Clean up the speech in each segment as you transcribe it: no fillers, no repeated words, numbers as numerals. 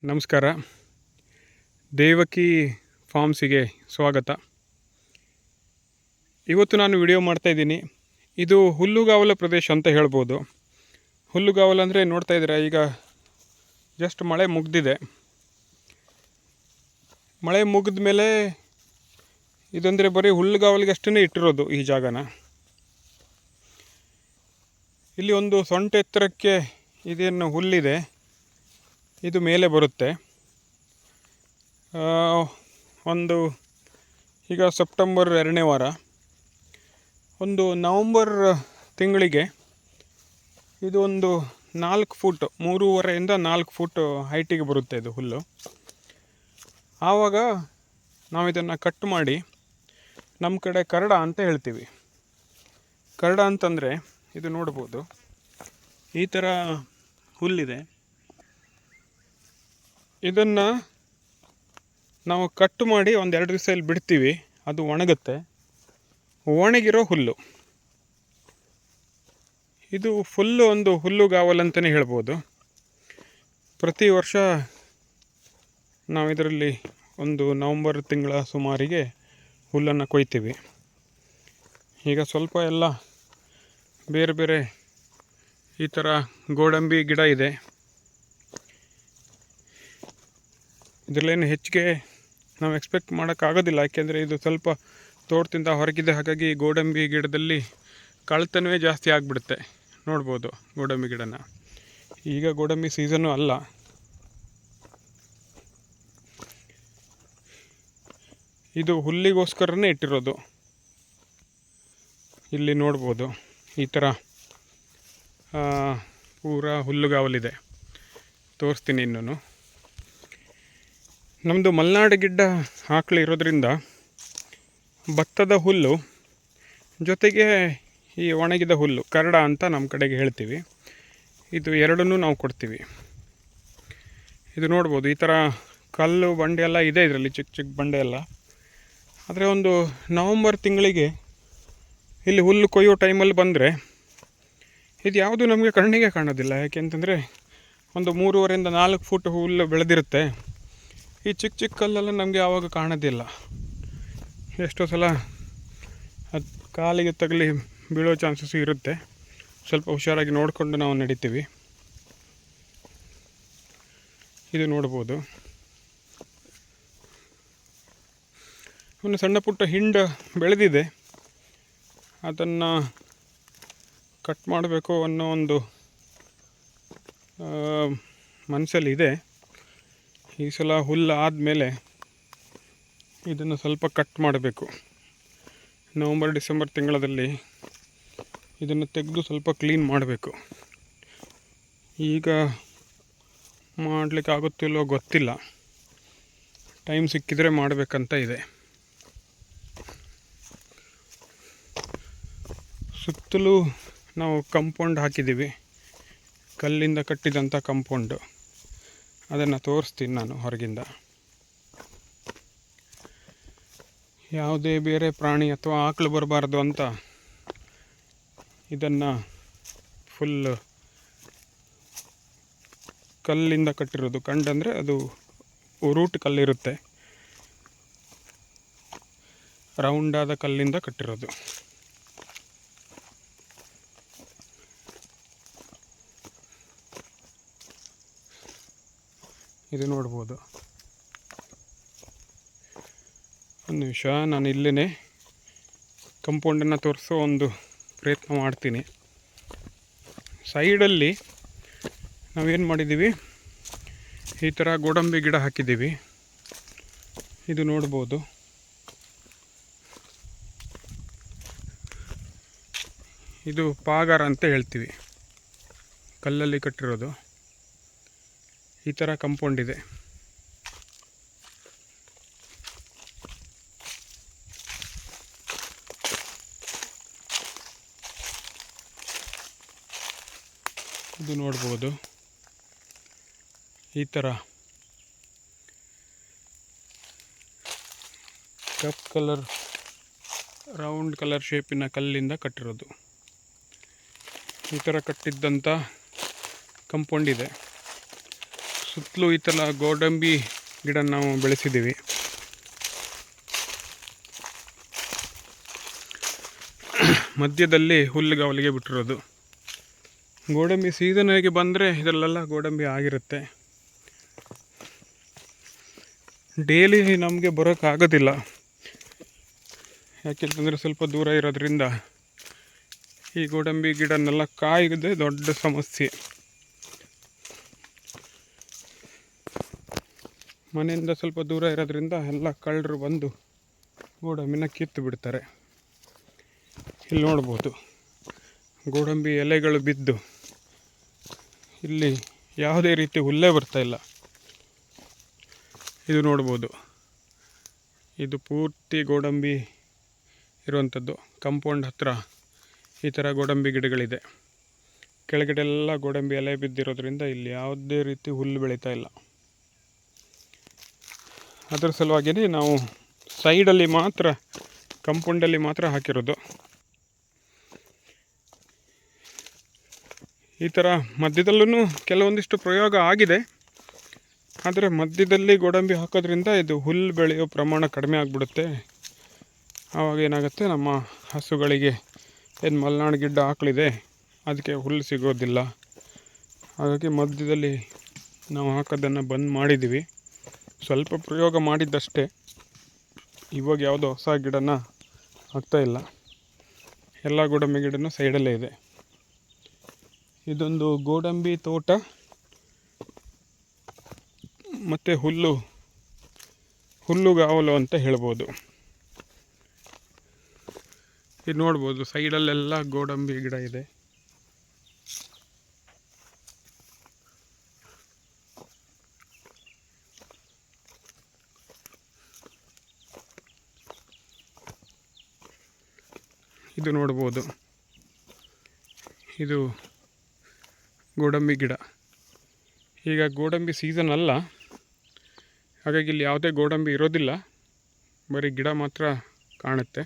ನಮಸ್ಕಾರ. ದೇವಕಿ ಫಾರ್ಮ್ಸಿಗೆ ಸ್ವಾಗತ. ಇವತ್ತು ನಾನು ವಿಡಿಯೋ ಮಾಡ್ತಾಯಿದ್ದೀನಿ. ಇದು ಹುಲ್ಲುಗಾವಲ ಪ್ರದೇಶ ಅಂತ ಹೇಳ್ಬೋದು. ಹುಲ್ಲುಗಾವಲು ಅಂದರೆ ನೋಡ್ತಾ ಇದ್ದೀರಾ, ಈಗ ಜಸ್ಟ್ ಮಳೆ ಮುಗ್ದಿದೆ. ಮಳೆ ಮುಗಿದ ಮೇಲೆ ಇದಂದರೆ ಬರೀ ಹುಲ್ಲುಗಾವಲಿಗೆ ಅಷ್ಟೇ ಇಟ್ಟಿರೋದು ಈ ಜಾಗನ. ಇಲ್ಲಿ ಒಂದು ಸೊಂಟ ಎತ್ತರಕ್ಕೆ ಇದೇನು ಹುಲ್ಲಿದೆ, ಇದು ಮೇಲೆ ಬರುತ್ತೆ. ಒಂದು ಈಗ ಸೆಪ್ಟೆಂಬರ್ 2ನೇ ವಾರ, ಒಂದು ನವಂಬರ್ ತಿಂಗಳಿಗೆ ಇದು ಒಂದು 4 ಫೂಟ್ 3.5 4 ಫೂಟ್ ಹೈಟಿಗೆ ಬರುತ್ತೆ ಇದು ಹುಲ್ಲು. ಆವಾಗ ನಾವು ಇದನ್ನು ಕಟ್ ಮಾಡಿ ನಮ್ಮ ಕಡೆ ಕರಡ ಅಂತ ಹೇಳ್ತೀವಿ. ಕರಡ ಅಂತಂದರೆ ಇದು ನೋಡ್ಬೋದು, ಈ ಥರ ಹುಲ್ಲಿದೆ. ಇದನ್ನು ನಾವು ಕಟ್ ಮಾಡಿ ಒಂದು 2 ದಿವಸ ಇಲ್ಲಿ ಬಿಡ್ತೀವಿ, ಅದು ಒಣಗುತ್ತೆ. ಒಣಗಿರೋ ಹುಲ್ಲು ಇದು ಫುಲ್ಲು ಒಂದು ಹುಲ್ಲುಗಾವಲು ಅಂತಲೇ ಹೇಳ್ಬೋದು. ಪ್ರತಿ ವರ್ಷ ನಾವು ಇದರಲ್ಲಿ ಒಂದು ನವಂಬರ್ ತಿಂಗಳ ಸುಮಾರಿಗೆ ಹುಲ್ಲನ್ನು ಕೊಯ್ತೀವಿ. ಈಗ ಸ್ವಲ್ಪ ಎಲ್ಲ ಬೇರೆ ಬೇರೆ ಈ ಥರ ಗೋಡಂಬಿ ಗಿಡ ಇದೆ. ಇದರಲ್ಲೇನು ಹೆಚ್ಚಿಗೆ ನಾವು ಎಕ್ಸ್ಪೆಕ್ಟ್ ಮಾಡೋಕ್ಕಾಗೋದಿಲ್ಲ, ಯಾಕೆಂದರೆ ಇದು ಸ್ವಲ್ಪ ತೋಟದಿಂದ ಹೊರಗಿದೆ. ಹಾಗಾಗಿ ಗೋಡಂಬಿ ಗಿಡದಲ್ಲಿ ಕಳ್ತನವೇ ಜಾಸ್ತಿ ಆಗಿಬಿಡುತ್ತೆ. ನೋಡ್ಬೋದು ಗೋಡಂಬಿ ಗಿಡನ. ಈಗ ಗೋಡಂಬಿ ಸೀಸನ್ನು ಅಲ್ಲ. ಇದು ಹುಲ್ಲಿಗೋಸ್ಕರನೇ ಇಟ್ಟಿರೋದು. ಇಲ್ಲಿ ನೋಡ್ಬೋದು ಈ ಥರ ಪೂರಾ ಹುಲ್ಲುಗಾವಲಿದೆ. ತೋರಿಸ್ತೀನಿ ಇನ್ನೂ. ನಮ್ಮದು ಮಲೆನಾಡು ಗಿಡ್ಡ ಆಕಳು ಇರೋದ್ರಿಂದ ಭತ್ತದ ಹುಲ್ಲು ಜೊತೆಗೆ ಈ ಒಣಗಿದ ಹುಲ್ಲು ಕರಡ ಅಂತ ನಮ್ಮ ಕಡೆಗೆ ಹೇಳ್ತೀವಿ. ಇದು ಎರಡನ್ನೂ ನಾವು ಕೊಡ್ತೀವಿ. ಇದು ನೋಡ್ಬೋದು, ಈ ಥರ ಕಲ್ಲು ಬಂಡೆ ಎಲ್ಲ ಇದೆ ಇದರಲ್ಲಿ, ಚಿಕ್ಕ ಚಿಕ್ಕ ಬಂಡೆ ಎಲ್ಲ. ಆದರೆ ಒಂದು ನವಂಬರ್ ತಿಂಗಳಿಗೆ ಇಲ್ಲಿ ಹುಲ್ಲು ಕೊಯ್ಯೋ ಟೈಮಲ್ಲಿ ಬಂದರೆ ಇದು ಯಾವುದು ನಮಗೆ ಕಣ್ಣಿಗೆ ಕಾಣೋದಿಲ್ಲ. ಯಾಕೆಂತಂದರೆ ಒಂದು 3.5 4 ಫೂಟ್ ಹುಲ್ಲು ಬೆಳೆದಿರುತ್ತೆ. ಈ ಚಿಕ್ಕ ಚಿಕ್ಕ ಕಲ್ಲೆಲ್ಲ ನಮಗೆ ಆವಾಗ ಕಾಣೋದಿಲ್ಲ. ಎಷ್ಟೋ ಸಲ ಅದು ಕಾಲಿಗೆ ತಗಲಿ ಬೀಳೋ ಚಾನ್ಸಸ್ ಇರುತ್ತೆ. ಸ್ವಲ್ಪ ಹುಷಾರಾಗಿ ನೋಡಿಕೊಂಡು ನಾವು ನಡಿತೀವಿ. ಇದು ನೋಡ್ಬೋದು, ಒಂದು ಸಣ್ಣ ಪುಟ್ಟ ಹಿಂಡು ಬೆಳೆದಿದೆ. ಅದನ್ನು ಕಟ್ ಮಾಡಬೇಕು ಅನ್ನೋ ಒಂದು ಮನಸ್ಸಲ್ಲಿದೆ. ಈ ಸಲ ಹುಲ್ಲು ಆದಮೇಲೆ ಇದನ್ನು ಸ್ವಲ್ಪ ಕಟ್ ಮಾಡಬೇಕು. ನವಂಬರ್ ಡಿಸೆಂಬರ್ ತಿಂಗಳಲ್ಲಿ ಇದನ್ನು ತೆಗೆದು ಸ್ವಲ್ಪ ಕ್ಲೀನ್ ಮಾಡಬೇಕು. ಈಗ ಮಾಡಲಿಕ್ಕೆ ಆಗುತ್ತಿಲ್ಲೋ ಗೊತ್ತಿಲ್ಲ, ಟೈಮ್ ಸಿಕ್ಕಿದರೆ ಮಾಡಬೇಕಂತ ಇದೆ. ಸುತ್ತಲೂ ನಾವು ಕಂಪೌಂಡ್ ಹಾಕಿದ್ದೀವಿ, ಕಲ್ಲಿಂದ ಕಟ್ಟಿದಂಥ ಕಂಪೌಂಡು. ಅದನ್ನು ತೋರಿಸ್ತೀನಿ ನಾನು ಹೊರಗಿಂದ. ಯಾವುದೇ ಬೇರೆ ಪ್ರಾಣಿ ಅಥವಾ ಆಕಳು ಬರಬಾರ್ದು ಅಂತ ಇದನ್ನು ಫುಲ್ ಕಲ್ಲಿಂದ ಕಟ್ಟಿರೋದು. ಕಂಡಂದರೆ ಅದು ರೂಟ್ ಕಲ್ಲಿರುತ್ತೆ, ರೌಂಡಾದ ಕಲ್ಲಿಂದ ಕಟ್ಟಿರೋದು. ಇದು ನೋಡ್ಬೋದು. ಒಂದು ನಿಮಿಷ, ನಾನು ಇಲ್ಲೇ ಕಂಪೌಂಡನ್ನು ತೋರಿಸೋ ಒಂದು ಪ್ರಯತ್ನ ಮಾಡ್ತೀನಿ. ಸೈಡಲ್ಲಿ ನಾವೇನು ಮಾಡಿದ್ದೀವಿ, ಈ ಥರ ಗೋಡಂಬಿ ಗಿಡ ಹಾಕಿದ್ದೀವಿ. ಇದು ನೋಡ್ಬೋದು. ಇದು ಪಾಗಾರ ಅಂತ ಹೇಳ್ತೀವಿ, ಕಲ್ಲಲ್ಲಿ ಕಟ್ಟಿರೋದು. ಈ ಥರ ಕಂಪೌಂಡ್ ಇದೆ. ಇದು ನೋಡ್ಬೋದು, ಈ ಥರ ಕಪ್ ಕಲರ್ ರೌಂಡ್ ಕಲರ್ ಶೇಪಿನ ಕಲ್ಲಿಂದ ಕಟ್ಟಿರೋದು. ಈ ಥರ ಕಟ್ಟಿದ್ದಂಥ ಕಂಪೌಂಡ್ ಇದೆ. ಸುತ್ತಲೂ ಈ ಥರ ಗೋಡಂಬಿ ಗಿಡ ನಾವು ಬೆಳೆಸಿದ್ದೀವಿ. ಮಧ್ಯದಲ್ಲಿ ಹುಲ್ಲುಗಾವಲಿಗೆ ಬಿಟ್ಟಿರೋದು. ಗೋಡಂಬಿ ಸೀಸನ್ನಿಗೆ ಬಂದರೆ ಇದರಲ್ಲೆಲ್ಲ ಗೋಡಂಬಿ ಆಗಿರುತ್ತೆ. ಡೈಲಿ ನಮಗೆ ಬರೋಕ್ಕಾಗೋದಿಲ್ಲ, ಯಾಕೆಂತಂದರೆ ಸ್ವಲ್ಪ ದೂರ ಇರೋದ್ರಿಂದ ಈ ಗೋಡಂಬಿ ಗಿಡನೆಲ್ಲ ಕಾಯೋದೇ ದೊಡ್ಡ ಸಮಸ್ಯೆ. ಮನೆಯಿಂದ ಸ್ವಲ್ಪ ದೂರ ಇರೋದ್ರಿಂದ ಎಲ್ಲ ಕಳ್ಳರು ಬಂದು ಗೋಡಂಬಿನ ಕಿತ್ತು ಬಿಡ್ತಾರೆ. ಇಲ್ಲಿ ನೋಡ್ಬೋದು ಗೋಡಂಬಿ ಎಲೆಗಳು ಬಿದ್ದು ಇಲ್ಲಿ ಯಾವುದೇ ರೀತಿ ಹುಲ್ಲೇ ಬರ್ತಾಯಿಲ್ಲ. ಇದು ನೋಡ್ಬೋದು, ಇದು ಪೂರ್ತಿ ಗೋಡಂಬಿ ಇರುವಂಥದ್ದು. ಕಾಂಪೌಂಡ್ ಹತ್ತಿರ ಈ ಥರ ಗೋಡಂಬಿ ಗಿಡಗಳಿದೆ. ಕೆಳಗಡೆ ಎಲ್ಲ ಗೋಡಂಬಿ ಎಲೆ ಬಿದ್ದಿರೋದ್ರಿಂದ ಇಲ್ಲಿ ಯಾವುದೇ ರೀತಿ ಹುಲ್ಲು ಬೆಳೀತಾ ಇಲ್ಲ. ಅದರ ಸಲುವಾಗಿಯೇ ನಾವು ಸೈಡಲ್ಲಿ ಮಾತ್ರ, ಕಾಂಪೌಂಡಲ್ಲಿ ಮಾತ್ರ ಹಾಕಿರೋದು. ಈ ಥರ ಮಧ್ಯದಲ್ಲೂ ಕೆಲವೊಂದಿಷ್ಟು ಪ್ರಯೋಗ ಆಗಿದೆ, ಆದರೆ ಮಧ್ಯದಲ್ಲಿ ಗೋಡಂಬಿ ಹಾಕೋದ್ರಿಂದ ಇದು ಹುಲ್ಲು ಬೆಳೆಯೋ ಪ್ರಮಾಣ ಕಡಿಮೆ ಆಗಿಬಿಡುತ್ತೆ. ಆವಾಗ ಏನಾಗುತ್ತೆ, ನಮ್ಮ ಹಸುಗಳಿಗೆ ಏನು ಮಲೆನಾಡು ಗಿಡ್ಡ ಆಕಳಿದೆ ಅದಕ್ಕೆ ಹುಲ್ಲು ಸಿಗೋದಿಲ್ಲ. ಹಾಗಾಗಿ ಮಧ್ಯದಲ್ಲಿ ನಾವು ಹಾಕೋದನ್ನು ಬಂದ್ ಮಾಡಿದ್ದೀವಿ. ಸ್ವಲ್ಪ ಪ್ರಯೋಗ ಮಾಡಿದ್ದಷ್ಟೇ. ಇವಾಗ ಯಾವುದೋ ಹೊಸ ಗಿಡನ ಹಾಕ್ತಾಯಿಲ್ಲ, ಎಲ್ಲ ಗೋಡಂಬಿ ಗಿಡನೂ ಸೈಡಲ್ಲೇ ಇದೆ. ಇದೊಂದು ಗೋಡಂಬಿ ತೋಟ ಮತ್ತು ಹುಲ್ಲುಗಾವಲು ಅಂತ ಹೇಳ್ಬೋದು. ಇದು ನೋಡ್ಬೋದು, ಸೈಡಲ್ಲೆಲ್ಲ ಗೋಡಂಬಿ ಗಿಡ ಇದೆ. ಇದು ನೋಡ್ಬೋದು, ಇದು ಗೋಡಂಬಿ ಗಿಡ. ಈಗ ಗೋಡಂಬಿ ಸೀಸನ್ ಅಲ್ಲ, ಹಾಗಾಗಿ ಇಲ್ಲಿ ಯಾವುದೇ ಗೋಡಂಬಿ ಇರೋದಿಲ್ಲ, ಬರೀ ಗಿಡ ಮಾತ್ರ ಕಾಣುತ್ತೆ.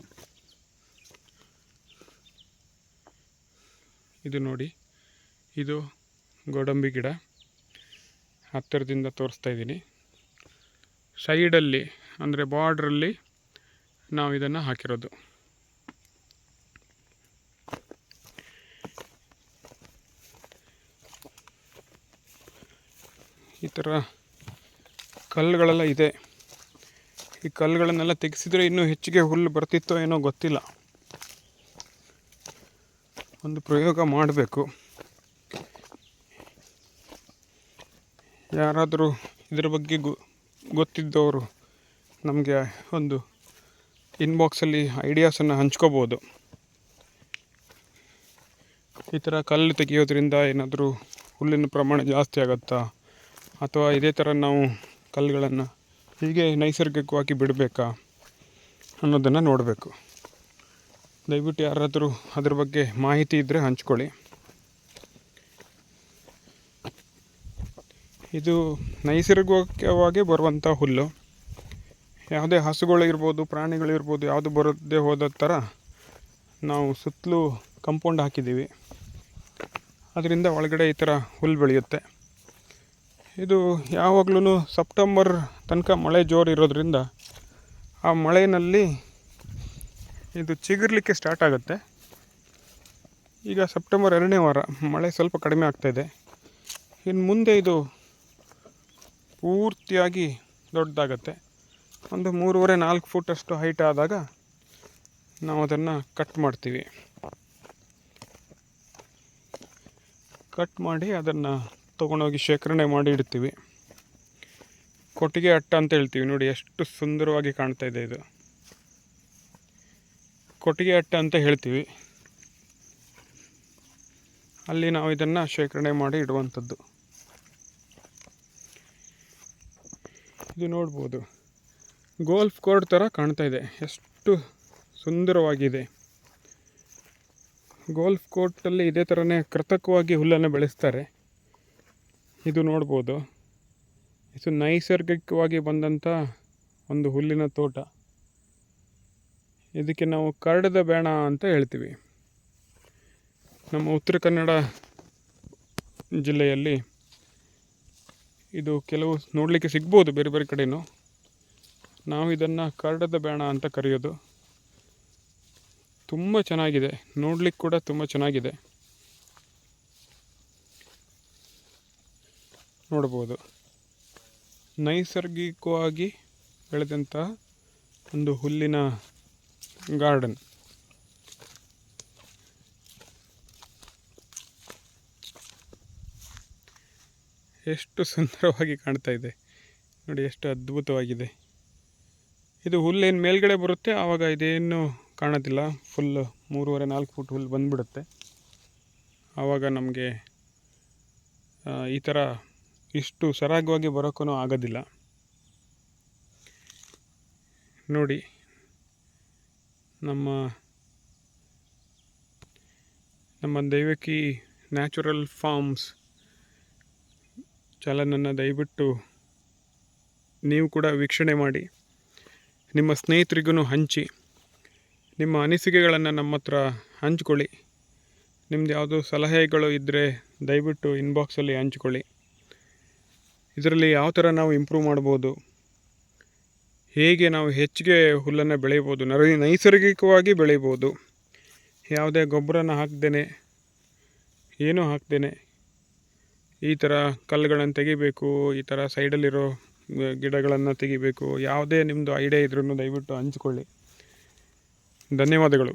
ಇದು ನೋಡಿ, ಇದು ಗೋಡಂಬಿ ಗಿಡ. ಹತ್ತಿರದಿಂದ ತೋರಿಸ್ತಾ ಇದ್ದೀನಿ. ಸೈಡಲ್ಲಿ ಅಂದರೆ ಬಾರ್ಡ್ರಲ್ಲಿ ನಾವು ಇದನ್ನು ಹಾಕಿರೋದು. ಈ ಥರ ಕಲ್ಲುಗಳೆಲ್ಲ ಇದೆ. ಈ ಕಲ್ಲುಗಳನ್ನೆಲ್ಲ ತೆಗೆಸಿದ್ರೆ ಇನ್ನೂ ಹೆಚ್ಚಿಗೆ ಹುಲ್ಲು ಬರ್ತಿತ್ತೋ ಏನೋ ಗೊತ್ತಿಲ್ಲ. ಒಂದು ಪ್ರಯೋಗ ಮಾಡಬೇಕು. ಯಾರಾದರೂ ಇದರ ಬಗ್ಗೆ ಗೊತ್ತಿದ್ದವರು ನಮಗೆ ಒಂದು ಇನ್ಬಾಕ್ಸಲ್ಲಿ ಐಡಿಯಾಸನ್ನು ಹಂಚ್ಕೋಬೋದು. ಈ ಥರ ಕಲ್ಲು ತೆಗೆಯೋದ್ರಿಂದ ಏನಾದರೂ ಹುಲ್ಲಿನ ಪ್ರಮಾಣ ಜಾಸ್ತಿ ಆಗುತ್ತಾ, ಅಥವಾ ಇದೇ ಥರ ನಾವು ಕಲ್ಲುಗಳನ್ನು ಹೀಗೆ ನೈಸರ್ಗಿಕವಾಗಿ ಬಿಡಬೇಕಾ ಅನ್ನೋದನ್ನು ನೋಡಬೇಕು. ದಯವಿಟ್ಟು ಯಾರಾದರೂ ಅದ್ರ ಬಗ್ಗೆ ಮಾಹಿತಿ ಇದ್ದರೆ ಹಂಚ್ಕೊಳ್ಳಿ. ಇದು ನೈಸರ್ಗಿಕವಾಗಿ ಬರುವಂಥ ಹುಲ್ಲು. ಯಾವುದೇ ಹಸುಗಳಿರ್ಬೋದು, ಪ್ರಾಣಿಗಳಿರ್ಬೋದು, ಯಾವುದು ಬರದೇ ಹೋದ ಥರ ನಾವು ಸುತ್ತಲೂ ಕಾಂಪೌಂಡ್ ಹಾಕಿದ್ದೀವಿ. ಅದರಿಂದ ಒಳಗಡೆ ಈ ಥರ ಹುಲ್ಲು ಬೆಳೆಯುತ್ತೆ. ಇದು ಯಾವಾಗಲೂ ಸೆಪ್ಟೆಂಬರ್ ತನಕ ಮಳೆ ಜೋರು ಇರೋದ್ರಿಂದ ಆ ಮಳೆಯಲ್ಲಿ ಇದು ಚಿಗುರಲಿಕ್ಕೆ ಸ್ಟಾರ್ಟ್ ಆಗುತ್ತೆ. ಈಗ ಸೆಪ್ಟೆಂಬರ್ 2ನೇ ವಾರ, ಮಳೆ ಸ್ವಲ್ಪ ಕಡಿಮೆ ಆಗ್ತಾಯಿದೆ. ಇನ್ನು ಮುಂದೆ ಇದು ಪೂರ್ತಿಯಾಗಿ ದೊಡ್ಡದಾಗತ್ತೆ. ಒಂದು 3.5-4 ಫುಟಷ್ಟು ಹೈಟ್ ಆದಾಗ ನಾವು ಅದನ್ನು ಕಟ್ ಮಾಡ್ತೀವಿ. ಕಟ್ ಮಾಡಿ ಅದನ್ನು ತೊಗೊಂಡೋಗಿ ಶೇಖರಣೆ ಮಾಡಿ ಇಡ್ತೀವಿ. ಕೊಟ್ಟಿಗೆ ಅಟ್ಟ ಅಂತ ಹೇಳ್ತೀವಿ ನೋಡಿ, ಎಷ್ಟು ಸುಂದರವಾಗಿ ಕಾಣ್ತಾ ಇದೆ. ಇದು ಕೊಟ್ಟಿಗೆ ಅಟ್ಟ ಅಂತ ಹೇಳ್ತೀವಿ. ಅಲ್ಲಿ ನಾವು ಇದನ್ನು ಶೇಖರಣೆ ಮಾಡಿ ಇಡುವಂಥದ್ದು. ಇದು ನೋಡ್ಬೋದು, ಗೋಲ್ಫ್ ಕೋರ್ಟ್ ಥರ ಕಾಣ್ತಾ ಇದೆ, ಎಷ್ಟು ಸುಂದರವಾಗಿದೆ. ಗೋಲ್ಫ್ ಕೋರ್ಟಲ್ಲಿ ಇದೇ ಥರನೇ ಕೃತಕವಾಗಿ ಹುಲ್ಲನ್ನು ಬೆಳೆಸ್ತಾರೆ. ಇದು ನೋಡ್ಬೋದು, ಇದು ನೈಸರ್ಗಿಕವಾಗಿ ಬಂದಂಥ ಒಂದು ಹುಲ್ಲಿನ ತೋಟ. ಇದಕ್ಕೆ ನಾವು ಕರಡದ ಬೇಣ ಅಂತ ಹೇಳ್ತೀವಿ. ನಮ್ಮ ಉತ್ತರ ಕನ್ನಡ ಜಿಲ್ಲೆಯಲ್ಲಿ ಇದು ಕೆಲವು ನೋಡಲಿಕ್ಕೆ ಸಿಗ್ಬೋದು ಬೇರೆ ಬೇರೆ ಕಡೆಯೂ. ನಾವು ಇದನ್ನು ಕರಡದ ಬೇಣ ಅಂತ ಕರೆಯೋದು. ತುಂಬ ಚೆನ್ನಾಗಿದೆ, ನೋಡಲಿಕ್ಕೆ ಕೂಡ ತುಂಬ ಚೆನ್ನಾಗಿದೆ. ನೋಡ್ಬೋದು, ನೈಸರ್ಗಿಕವಾಗಿ ಬೆಳೆದಂತಹ ಒಂದು ಹುಲ್ಲಿನ ಗಾರ್ಡನ್. ಎಷ್ಟು ಸುಂದರವಾಗಿ ಕಾಣ್ತಾ ಇದೆ ನೋಡಿ, ಎಷ್ಟು ಅದ್ಭುತವಾಗಿದೆ. ಇದು ಹುಲ್ಲೇನು ಮೇಲ್ಗಡೆ ಬರುತ್ತೆ ಆವಾಗ ಇದೇನು ಕಾಣೋದಿಲ್ಲ, ಫುಲ್ 3.5-4 ಫುಟ್ ಹುಲ್ಲು ಬಂದುಬಿಡುತ್ತೆ. ಆವಾಗ ನಮಗೆ ಈ ಥರ ಇಷ್ಟು ಸರಾಗವಾಗಿ ಬರೋಕ್ಕೂ ಆಗೋದಿಲ್ಲ. ನೋಡಿ, ನಮ್ಮ ದೈವಕಿ ನ್ಯಾಚುರಲ್ ಫಾರ್ಮ್ಸ್ ಚಾನಲನ್ನು ದಯವಿಟ್ಟು ನೀವು ಕೂಡ ವೀಕ್ಷಣೆ ಮಾಡಿ, ನಿಮ್ಮ ಸ್ನೇಹಿತರಿಗೂ ಹಂಚಿ, ನಿಮ್ಮ ಅನಿಸಿಕೆಗಳನ್ನು ನಮ್ಮ ಹತ್ರ ಹಂಚ್ಕೊಳ್ಳಿ. ನಿಮ್ಮದು ಯಾವುದೋ ಸಲಹೆಗಳು ಇದ್ದರೆ ದಯವಿಟ್ಟು ಇನ್ಬಾಕ್ಸಲ್ಲಿ ಹಂಚ್ಕೊಳ್ಳಿ. ಇದರಲ್ಲಿ ಯಾವ ಥರ ನಾವು ಇಂಪ್ರೂವ್ ಮಾಡ್ಬೋದು, ಹೇಗೆ ನಾವು ಹೆಚ್ಚಿಗೆ ಹುಲ್ಲನ್ನು ಬೆಳೆಯಬೋದು, ನೈಸರ್ಗಿಕವಾಗಿ ಬೆಳೆಯಬೋದು, ಯಾವುದೇ ಗೊಬ್ಬರನ ಹಾಕ್ದೇ, ಏನೂ ಹಾಕ್ದೇ ಈ ಥರ ಕಲ್ಲುಗಳನ್ನು ತೆಗಿಬೇಕು, ಈ ಥರ ಸೈಡಲ್ಲಿರೋ ಗಿಡಗಳನ್ನು ತೆಗಿಬೇಕು, ಯಾವುದೇ ನಿಮ್ಮದು ಐಡಿಯಾ ಇದ್ರೂ ದಯವಿಟ್ಟು ಹಂಚ್ಕೊಳ್ಳಿ. ಧನ್ಯವಾದಗಳು.